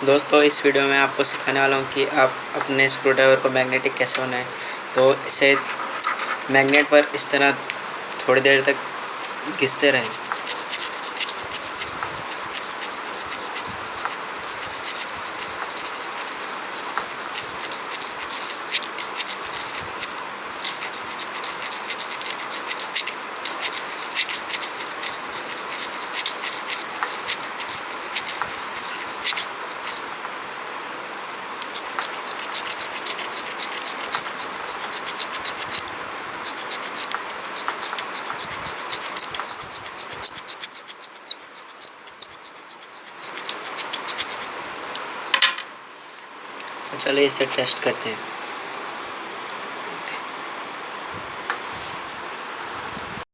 दोस्तों इस वीडियो में आपको सिखाने वाला हूँ कि आप अपने स्क्रूड्राइवर को मैग्नेटिक कैसे बनाएं। तो इसे मैग्नेट पर इस तरह थोड़ी देर तक घिसते रहें। चलिए इसे टेस्ट करते हैं।